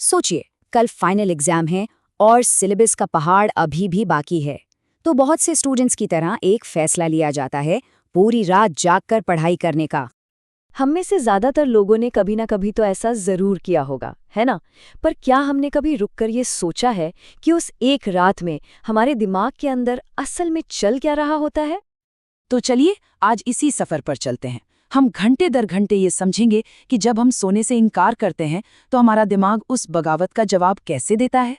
सोचिए, कल final exam है और सिलेबस का पहाड़ अभी भी बाकी है। तो बहुत से स्टूडेंट्स की तरह एक फैसला लिया जाता है, पूरी रात जागकर पढ़ाई करने का। हम में से ज्यादातर लोगों ने कभी ना कभी तो ऐसा जरूर किया होगा, है ना? पर क्या हमने कभी रुककर ये सोचा है कि उस एक रात में हमारे दिमाग के अंदर असल में चल क्या रहा होता है? तो चलिए आज इसी सफर पर चलते हैं। हम घंटे दर घंटे ये समझेंगे कि जब हम सोने से इनकार करते हैं तो हमारा दिमाग उस बगावत का जवाब कैसे देता है।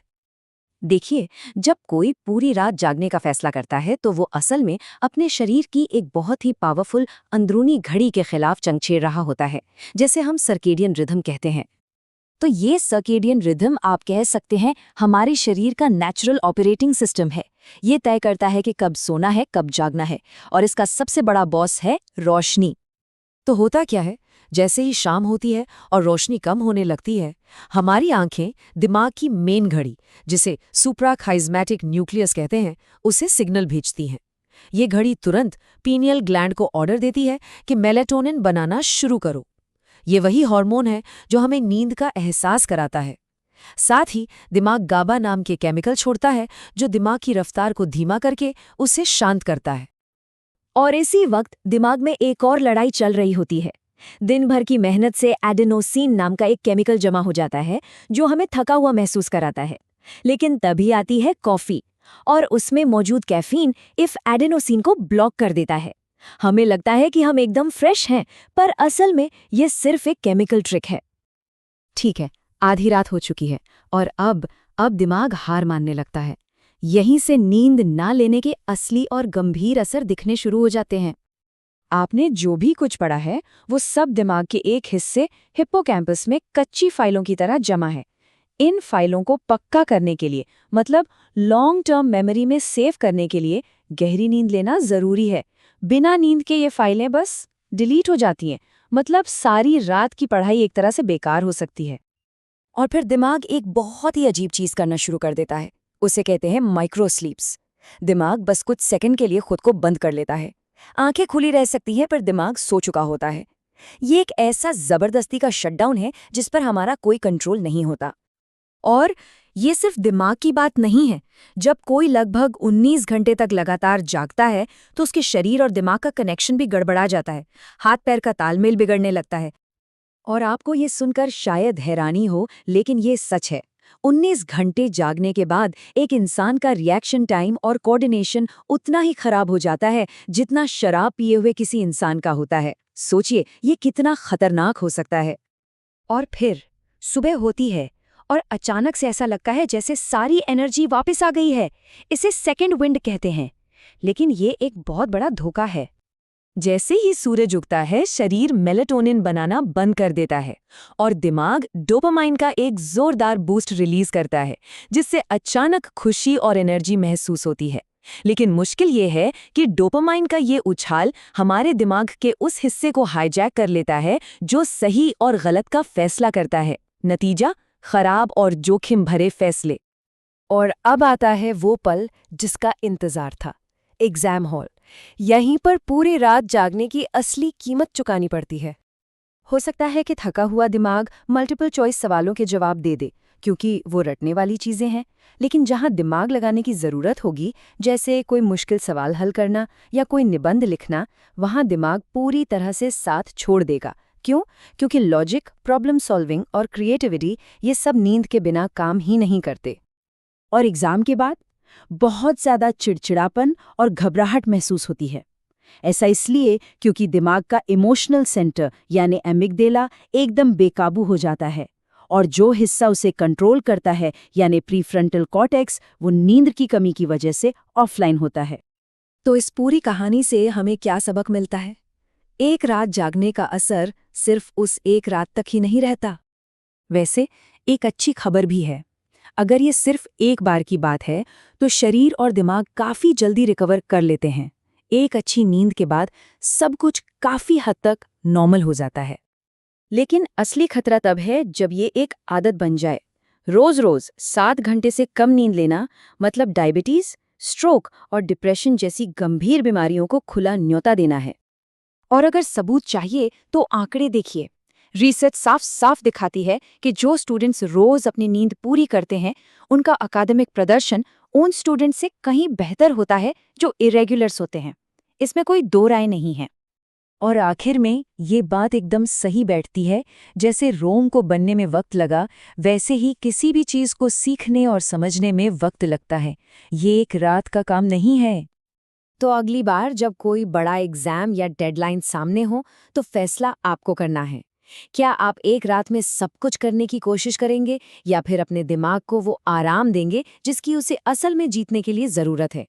देखिए, जब कोई पूरी रात जागने का फैसला करता है तो वो असल में अपने शरीर की एक बहुत ही पावरफुल अंदरूनी घड़ी के खिलाफ जंग छेड़ रहा होता है, जैसे हम सर्केडियन रिदम कहते हैं। तो ये सर्केडियन रिदम आप कह सकते हैं हमारे शरीर का नेचुरल ऑपरेटिंग सिस्टम है। ये तय करता है कि कब सोना है, कब जागना है, और इसका सबसे बड़ा बॉस है रोशनी। तो होता क्या है, जैसे ही शाम होती है और रोशनी कम होने लगती है, हमारी आंखें दिमाग की मेन घड़ी, जिसे सुप्राखाइज़्मेटिक न्यूक्लियस कहते हैं, उसे सिग्नल भेजती हैं। ये घड़ी तुरंत पीनियल ग्लैंड को ऑर्डर देती है कि मेलेटोनिन बनाना शुरू करो। ये वही हार्मोन है जो हमें नींद का एहसास कराता है। साथ ही दिमाग गाबा नाम के केमिकल छोड़ता है जो दिमाग की रफ्तार को धीमा करके उसे शांत करता है। और इसी वक्त दिमाग में एक और लड़ाई चल रही होती है। दिन भर की मेहनत से एडेनोसिन नाम का एक केमिकल जमा हो जाता है जो हमें थका हुआ महसूस कराता है। लेकिन तभी आती है कॉफी, और उसमें मौजूद कैफीन इफ एडेनोसिन को ब्लॉक कर देता है। हमें लगता है कि हम एकदम फ्रेश हैं, पर असल में ये सिर्फ एक केमिकल ट्रिक है। ठीक है, आधी रात हो चुकी है और अब दिमाग हार मानने लगता है। यहीं से नींद ना लेने के असली और गंभीर असर दिखने शुरू हो जाते हैं। आपने जो भी कुछ पढ़ा है वो सब दिमाग के एक हिस्से हिप्पोकैम्पस में कच्ची फाइलों की तरह जमा है। इन फाइलों को पक्का करने के लिए, मतलब लॉन्ग टर्म मेमोरी में सेव करने के लिए, गहरी नींद लेना जरूरी है। बिना नींद के ये फाइलें बस डिलीट हो जाती हैं, मतलब सारी रात की पढ़ाई एक तरह से बेकार हो सकती है। और फिर दिमाग एक बहुत ही अजीब चीज करना शुरू कर देता है। उसे कहते हैं माइक्रो स्लीप्स। दिमाग बस कुछ सेकंड के लिए खुद को बंद कर लेता है। आंखें खुली रह सकती हैं पर दिमाग सो चुका होता है। ये एक ऐसा जबरदस्ती का शटडाउन है जिस पर हमारा कोई कंट्रोल नहीं होता। और ये सिर्फ दिमाग की बात नहीं है। जब कोई लगभग 19 घंटे तक लगातार जागता है तो उसके शरीर और दिमाग का कनेक्शन भी गड़बड़ा जाता है। हाथ पैर का तालमेल बिगड़ने लगता है। और आपको ये सुनकर शायद हैरानी हो, लेकिन ये सच है। 19 घंटे जागने के बाद एक इंसान का रिएक्शन टाइम और कोऑर्डिनेशन उतना ही खराब हो जाता है जितना शराब पिए हुए किसी इंसान का होता है। सोचिए ये कितना खतरनाक हो सकता है। और फिर सुबह होती है और अचानक से ऐसा लगता है जैसे सारी एनर्जी वापस आ गई है। इसे सेकंड विंड कहते हैं। लेकिन ये एक बहुत बड़ा धोखा है। जैसे ही सूरज उगता है, शरीर मेलेटोनिन बनाना बंद कर देता है और दिमाग डोपामाइन का एक जोरदार बूस्ट रिलीज करता है, जिससे अचानक खुशी और एनर्जी महसूस होती है। लेकिन मुश्किल ये है कि डोपामाइन का ये उछाल हमारे दिमाग के उस हिस्से को हाईजैक कर लेता है जो सही और गलत का फैसला करता है। नतीजा, खराब और जोखिम भरे फैसले। और अब आता है वो पल जिसका इंतजार था, एग्जाम हॉल। यहीं पर पूरी रात जागने की असली कीमत चुकानी पड़ती है। हो सकता है कि थका हुआ दिमाग मल्टीपल चॉइस सवालों के जवाब दे दे, क्योंकि वो रटने वाली चीजें हैं। लेकिन जहां दिमाग लगाने की जरूरत होगी, जैसे कोई मुश्किल सवाल हल करना या कोई निबंध लिखना, वहां दिमाग पूरी तरह से साथ छोड़ देगा। क्यों? क्योंकि लॉजिक, प्रॉब्लम सॉल्विंग और क्रिएटिविटी, ये सब नींद के बिना काम ही नहीं करते। और एग्जाम के बाद बहुत ज्यादा चिड़चिड़ापन और घबराहट महसूस होती है। ऐसा इसलिए क्योंकि दिमाग का इमोशनल सेंटर यानी एमिगडाला एकदम बेकाबू हो जाता है, और जो हिस्सा उसे कंट्रोल करता है यानी प्रीफ्रंटल कॉर्टेक्स, वो नींद की कमी की वजह से ऑफलाइन होता है। तो इस पूरी कहानी से हमें क्या सबक मिलता है? एक रात जागने का असर सिर्फ उस एक रात तक ही नहीं रहता। वैसे एक अच्छी खबर भी है। अगर ये सिर्फ एक बार की बात है तो शरीर और दिमाग काफी जल्दी रिकवर कर लेते हैं। एक अच्छी नींद के बाद सब कुछ काफी हद तक नॉर्मल हो जाता है। लेकिन असली खतरा तब है जब ये एक आदत बन जाए। रोज रोज 7 घंटे से कम नींद लेना मतलब डायबिटीज, स्ट्रोक और डिप्रेशन जैसी गंभीर बीमारियों को खुला न्योता देना है। और अगर सबूत चाहिए तो आंकड़े देखिए। रिसर्च साफ साफ दिखाती है कि जो स्टूडेंट्स रोज अपनी नींद पूरी करते हैं उनका अकादमिक प्रदर्शन उन स्टूडेंट्स से कहीं बेहतर होता है जो इरेगुलर्स होते हैं। इसमें कोई दो राय नहीं है। और आखिर में ये बात एकदम सही बैठती है, जैसे रोम को बनने में वक्त लगा, वैसे ही किसी भी चीज को सीखने और समझने में वक्त लगता है। ये एक रात का काम नहीं है। तो अगली बार जब कोई बड़ा एग्जाम या डेडलाइन सामने हो तो फैसला आपको करना है। क्या आप एक रात में सब कुछ करने की कोशिश करेंगे या फिर अपने दिमाग को वो आराम देंगे जिसकी उसे असल में जीतने के लिए जरूरत है।